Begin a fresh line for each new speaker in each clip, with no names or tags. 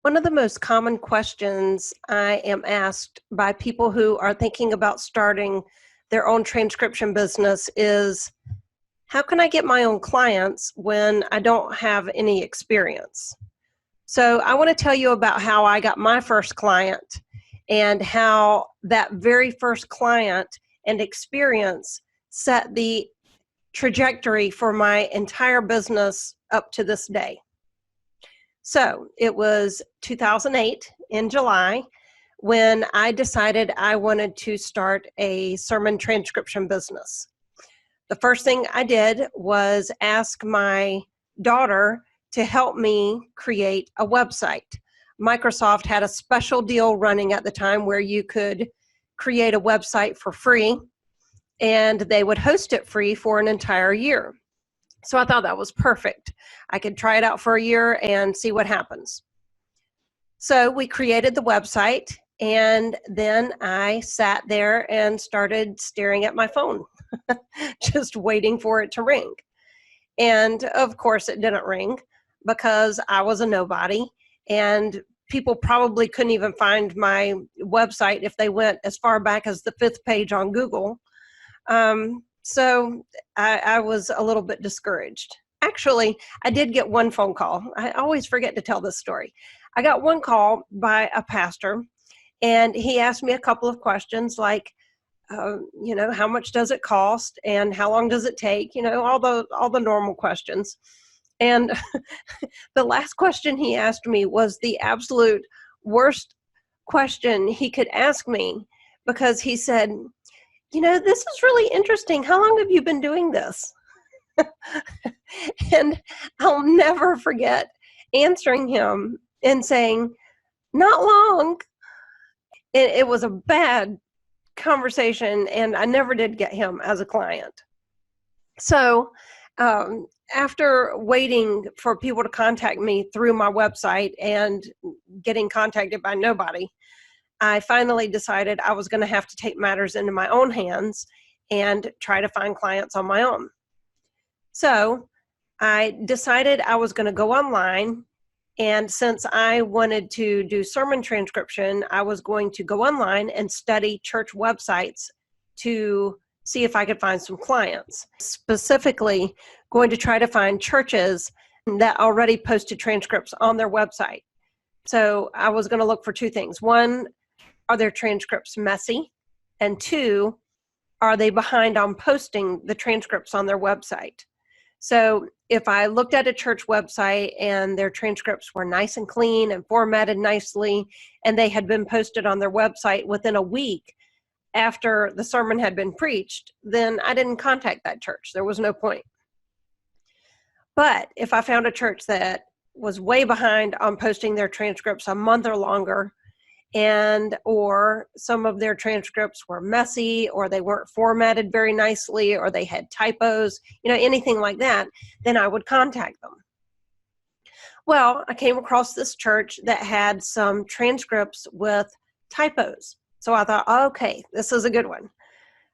One of the most common questions I am asked by people who are thinking about starting their own transcription business is, how can I get my own clients when I don't have any experience? So I want to tell you about how I got my first client and how that very first client and experience set the trajectory for my entire business up to this day. So it was 2008 in July when I decided I wanted to start a sermon transcription business. The first thing I did was ask my daughter to help me create a website. Microsoft had a special deal running at the time where you could create a website for free, and they would host it free for an entire year. So I thought that was perfect. I could try it out for a year and see what happens. So we created the website, and then I sat there and started staring at my phone, just waiting for it to ring. And of course it didn't ring because I was a nobody, and people probably couldn't even find my website if they went as far back as the 5th page on Google. So I was a little bit discouraged. Actually, I did get one phone call. I always forget to tell this story. I got one call by a pastor, and he asked me a couple of questions like, how much does it cost and how long does it take? All the normal questions. And the last question he asked me was the absolute worst question he could ask me, because he said, this is really interesting. How long have you been doing this? And I'll never forget answering him and saying, not long. It was a bad conversation, and I never did get him as a client. So after waiting for people to contact me through my website and getting contacted by nobody, I finally decided I was going to have to take matters into my own hands and try to find clients on my own. So I decided I was going to go online, and since I wanted to do sermon transcription, I was going to go online and study church websites to see if I could find some clients. Specifically, going to try to find churches that already posted transcripts on their website. So I was going to look for two things. One, are their transcripts messy? And two, are they behind on posting the transcripts on their website? So if I looked at a church website and their transcripts were nice and clean and formatted nicely, and they had been posted on their website within a week after the sermon had been preached, then I didn't contact that church. There was no point. But if I found a church that was way behind on posting their transcripts a month or longer, or some of their transcripts were messy, or they weren't formatted very nicely, or they had typos, anything like that, then I would contact them. Well, I came across this church that had some transcripts with typos. So I thought, okay, this is a good one.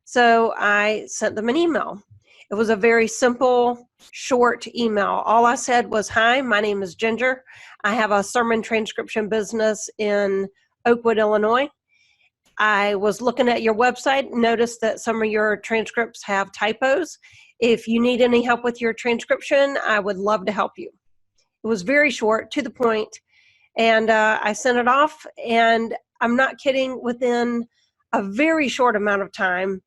So I sent them an email. It was a very simple, short email. All I said was, hi, my name is Ginger. I have a sermon transcription business in Oakwood, Illinois. I was looking at your website, noticed that some of your transcripts have typos. If you need any help with your transcription, I would love to help you. It was very short, to the point, and I sent it off, and I'm not kidding, within a very short amount of time,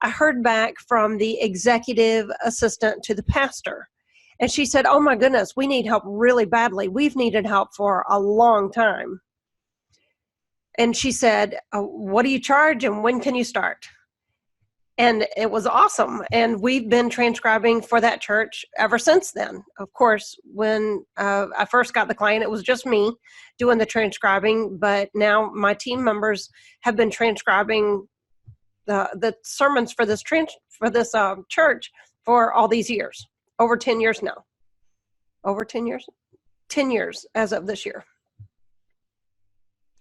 I heard back from the executive assistant to the pastor, and she said, oh my goodness, we need help really badly. We've needed help for a long time. And she said, what do you charge and when can you start? And it was awesome. And we've been transcribing for that church ever since then. Of course, when I first got the client, it was just me doing the transcribing, but now my team members have been transcribing the sermons for this church for all these years, over 10 years now. Over 10 years? 10 years as of this year.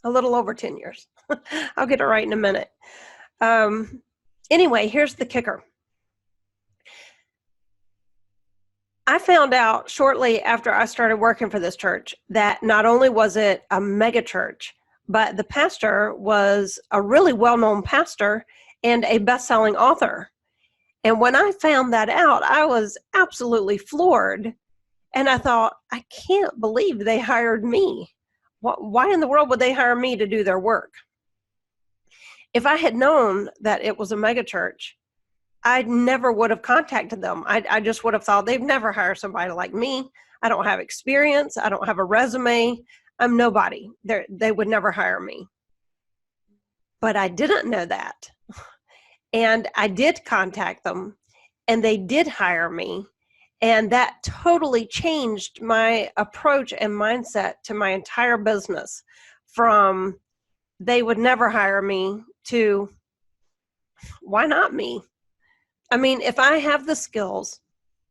A little over 10 years. I'll get it right in a minute. Anyway, here's the kicker. I found out shortly after I started working for this church that not only was it a mega church, but the pastor was a really well-known pastor and a best-selling author. And when I found that out, I was absolutely floored. And I thought, I can't believe they hired me. Why in the world would they hire me to do their work? If I had known that it was a mega church, I never would have contacted them. I just would have thought they've never hired somebody like me. I don't have experience. I don't have a resume. I'm nobody. They would never hire me. But I didn't know that. And I did contact them, and they did hire me. And that totally changed my approach and mindset to my entire business, from they would never hire me to why not me? I mean, if I have the skills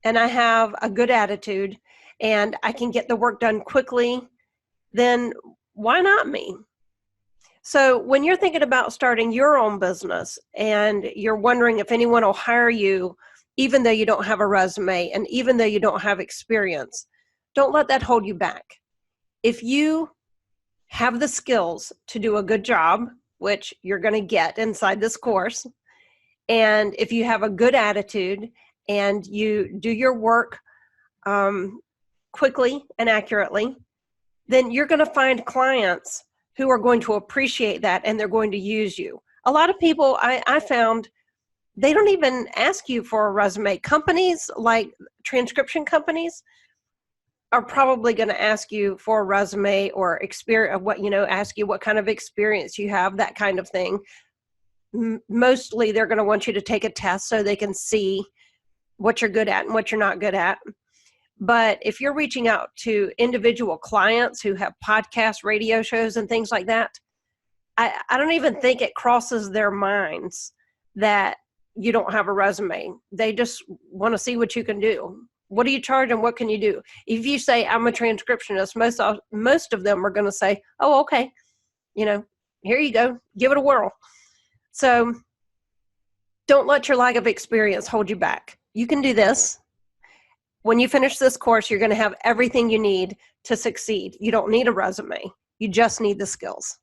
and I have a good attitude and I can get the work done quickly, then why not me? So when you're thinking about starting your own business and you're wondering if anyone will hire you, even though you don't have a resume and even though you don't have experience, don't let that hold you back. If you have the skills to do a good job, which you're going to get inside this course, and if you have a good attitude and you do your work quickly and accurately, then you're going to find clients who are going to appreciate that, and they're going to use you. A lot of people I found, they don't even ask you for a resume. Companies like transcription companies are probably going to ask you for a resume or experience, ask you what kind of experience you have, that kind of thing. Mostly they're going to want you to take a test so they can see what you're good at and what you're not good at. But if you're reaching out to individual clients who have podcasts, radio shows, and things like that, I don't even think it crosses their minds that you don't have a resume. They just want to see what you can do. What do you charge and what can you do? If you say, I'm a transcriptionist, most of them are going to say, oh, okay, here you go, give it a whirl. So don't let your lack of experience hold you back. You can do this. When you finish this course, you're going to have everything you need to succeed. You don't need a resume. You just need the skills.